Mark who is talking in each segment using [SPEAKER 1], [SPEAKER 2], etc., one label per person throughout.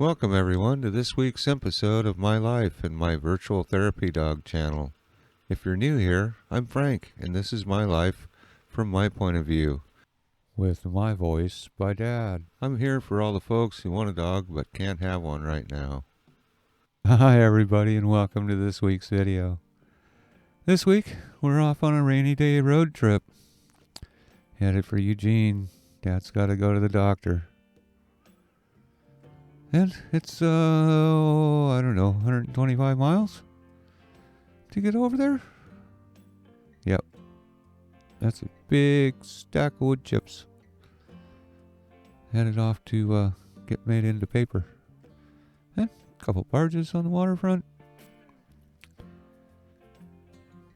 [SPEAKER 1] Welcome everyone to this week's episode of My Life and my virtual therapy dog channel. If you're new here, I'm Frank, and this is my life from my point of view.
[SPEAKER 2] With my voice by Dad.
[SPEAKER 1] I'm here for all the folks who want a dog but can't have one right now.
[SPEAKER 2] Hi everybody and welcome to this week's video. This week, we're off on a rainy day road trip. Headed for Eugene. Dad's got to go to the doctor. And it's, 125 miles to get over there? Yep. That's a big stack of wood chips. Headed off to get made into paper. And a couple barges on the waterfront.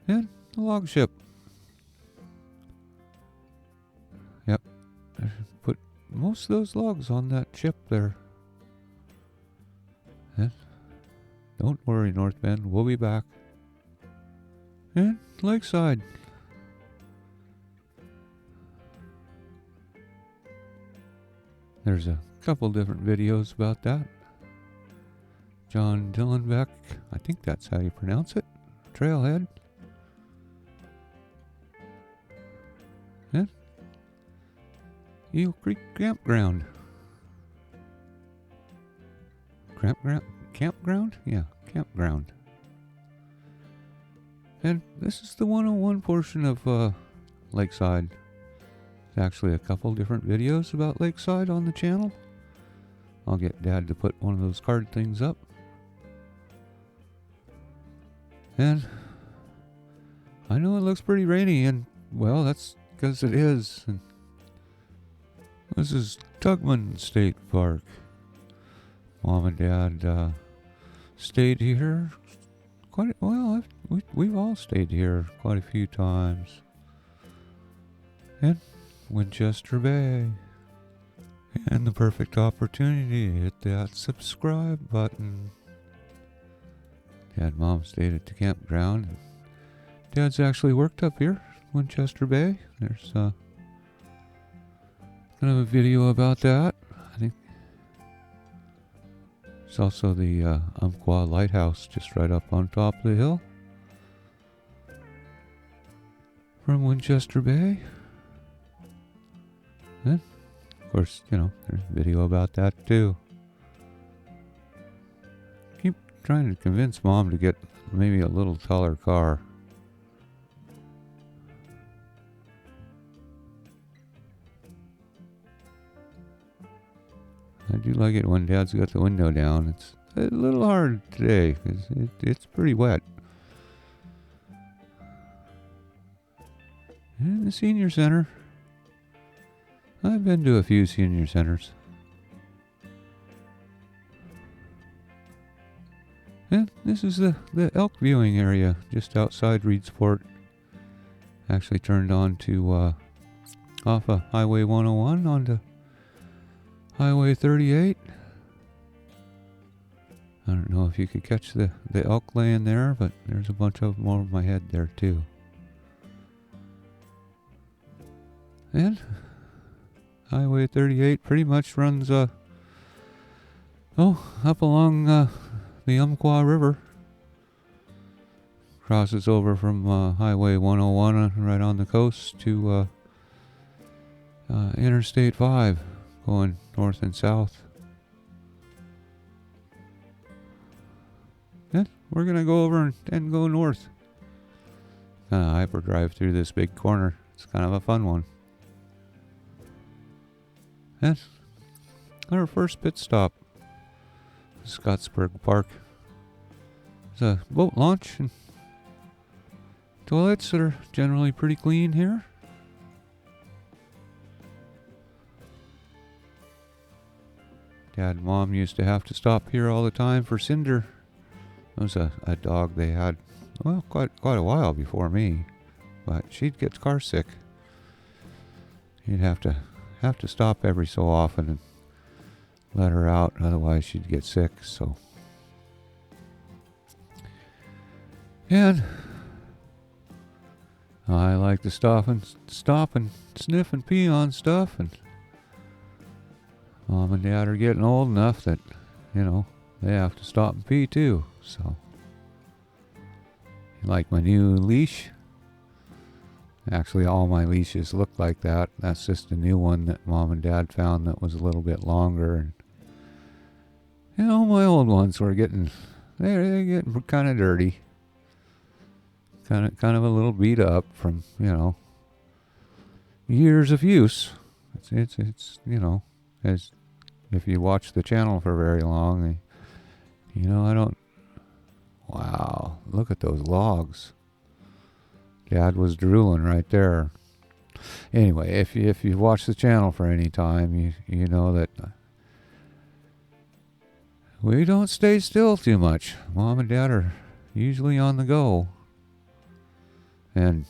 [SPEAKER 2] And a log ship. Yep. Put most of those logs on that ship there. And don't worry, North Bend, we'll be back. And Lakeside. There's a couple different videos about that. John Dillenbeck, I think that's how you pronounce it. Trailhead. And Elk Creek Campground. Campground? Yeah, campground. And this is the 101 portion of Lakeside. There's actually a couple different videos about Lakeside on the channel. I'll get Dad to put one of those card things up. And I know it looks pretty rainy, and well, that's because it is. And this is Tugman State Park. Mom and Dad stayed here we've all stayed here quite a few times. And Winchester Bay. And the perfect opportunity to hit that subscribe button. Dad and Mom stayed at the campground. Dad's actually worked up here, Winchester Bay. There's kind of a video about that. I think there's also the Umpqua Lighthouse just right up on top of the hill from Winchester Bay. And of course, there's a video about that too. Keep trying to convince Mom to get maybe a little taller car. I do like it when Dad's got the window down. It's a little hard today because it's pretty wet. And the senior center. I've been to a few senior centers. And this is the elk viewing area just outside Reedsport. Actually turned on to off of Highway 101 onto Highway 38. I don't know if you could catch the elk laying there, but there's a bunch of them over my head there too. And Highway 38 pretty much runs up along the Umpqua River. Crosses over from Highway 101 right on the coast to Interstate 5 going north and south. And we're going to go over and go north. Kind of hyperdrive through this big corner. It's kind of a fun one. And our first pit stop, Scottsburg Park. There's a boat launch and toilets that are generally pretty clean here. Dad and Mom used to have to stop here all the time for Cinder. It was a dog they had, quite a while before me, but she'd get car sick. You'd have to stop every so often and let her out, otherwise she'd get sick. So, and I like to stop and sniff and pee on stuff, and Mom and Dad are getting old enough that they have to stop and pee too. So, like my new leash. Actually, all my leashes look like that. That's just a new one that Mom and Dad found that was a little bit longer. And my old ones were they're getting kind of dirty, kind of a little beat up from years of use. It's as if you watch the channel for very long, I don't. Wow, look at those logs. Dad was drooling right there. Anyway, if you watch the channel for any time, you know that we don't stay still too much. Mom and Dad are usually on the go, and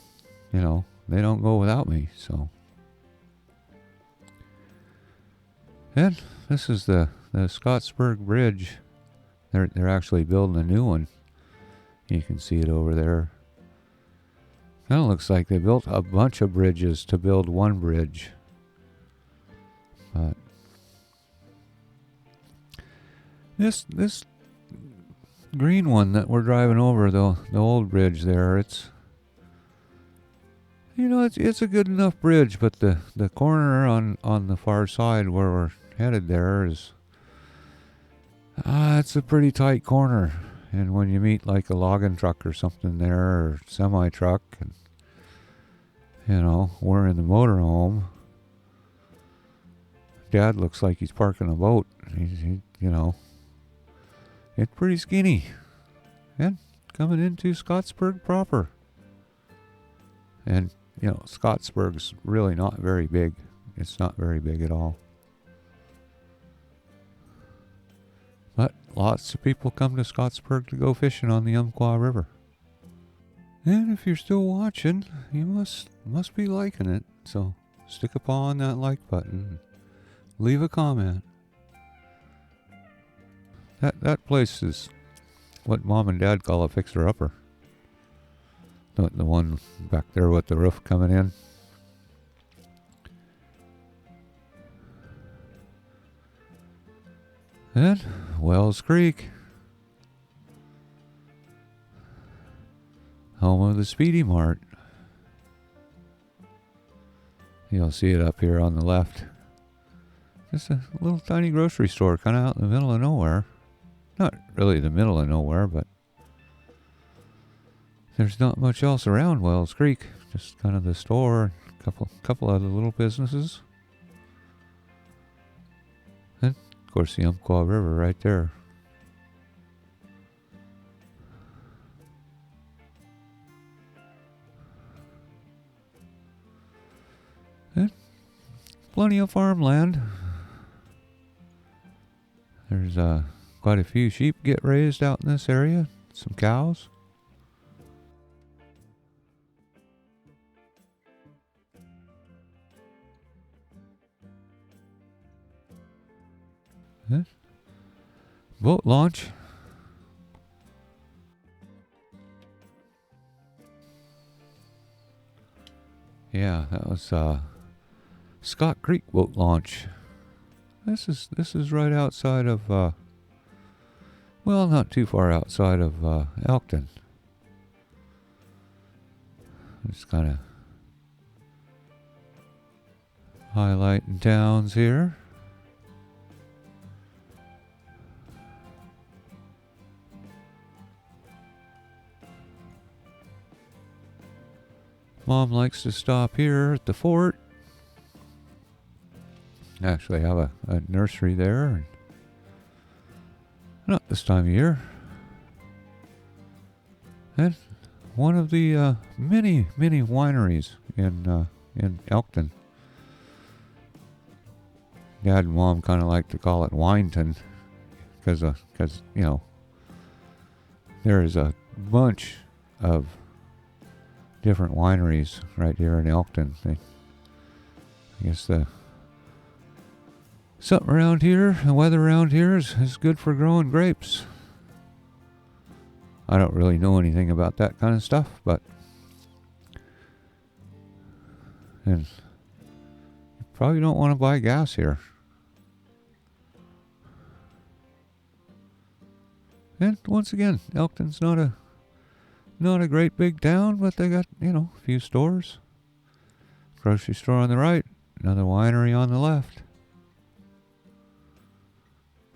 [SPEAKER 2] they don't go without me. So, and this is the Scottsburg Bridge. They're actually building a new one. You can see it over there. Kind of looks like they built a bunch of bridges to build one bridge. But this green one that we're driving over, the old bridge there, it's a good enough bridge, but the corner on the far side where we're headed there is it's a pretty tight corner. And when you meet like a logging truck or something there, or semi truck, and we're in the motorhome, Dad looks like he's parking a boat. It's pretty skinny. And coming into Scottsburg proper. And Scottsburg's really not very big. It's not very big at all. But lots of people come to Scottsburg to go fishing on the Umpqua River. And if you're still watching, you must be liking it. So stick a paw on that like button. Leave a comment. That place is what Mom and Dad call a fixer-upper. The one back there with the roof coming in. And Wells Creek, home of the Speedy Mart. You'll see it up here on the left. Just a little tiny grocery store kind of out in the middle of nowhere. Not really the middle of nowhere, but there's not much else around Wells Creek. Just kind of the store, couple other little businesses. And of course the Umpqua River right there. And plenty of farmland. There's quite a few sheep get raised out in this area. Some cows. Boat launch. Yeah, that was Scott Creek boat launch. This is right outside of not too far outside of Elkton. Just kind of highlighting towns here. Mom likes to stop here at the fort. Actually have a nursery there. And not this time of year. And one of the many wineries in Elkton. Dad and Mom kind of like to call it Wineton because there is a bunch of different wineries right here in Elkton. I guess something around here, the weather around here is good for growing grapes. I don't really know anything about that kind of stuff, but and you probably don't want to buy gas here. And once again, Elkton's not a great big town, but they got, a few stores. Grocery store on the right, another winery on the left.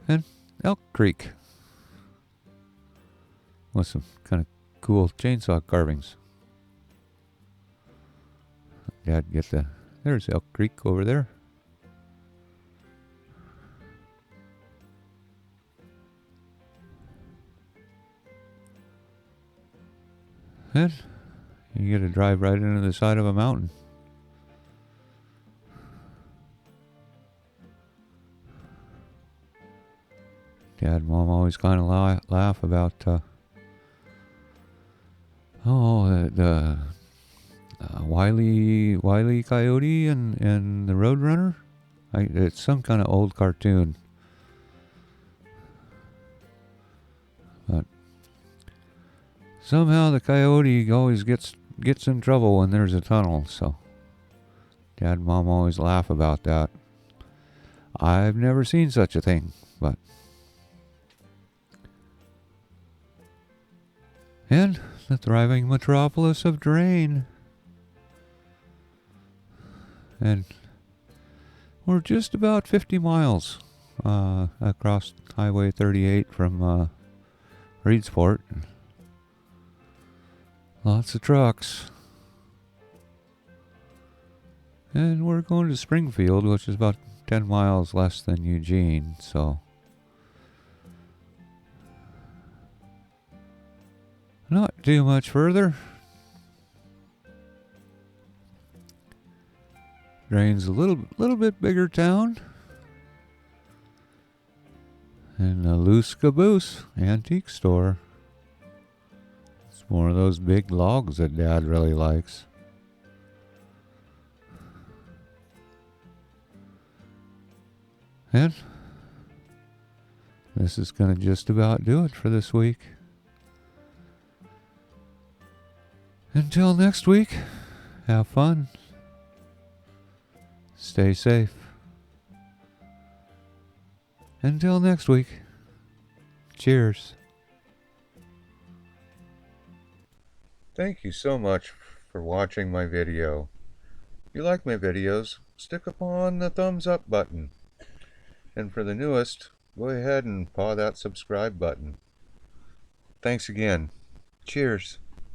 [SPEAKER 2] And Elk Creek with some kind of cool chainsaw carvings. Dad, there's Elk Creek over there. And you get to drive right into the side of a mountain. Dad and Mom always kind of laugh about, the Wile E. Coyote and the Roadrunner. It's some kind of old cartoon. But somehow the coyote always gets in trouble when there's a tunnel, so Dad and Mom always laugh about that. I've never seen such a thing, but... And the thriving metropolis of Drain. And we're just about 50 miles across Highway 38 from Reedsport. Lots of trucks. And we're going to Springfield, which is about 10 miles less than Eugene, so... Not too much further. Drain's a little bit bigger town. And a loose caboose antique store. It's one of those big logs that Dad really likes. And this is gonna just about do it for this week. Until next week, have fun. Stay safe. Until next week, cheers.
[SPEAKER 1] Thank you so much for watching my video. If you like my videos, stick upon the thumbs up button. And for the newest, go ahead and paw that subscribe button. Thanks again. Cheers.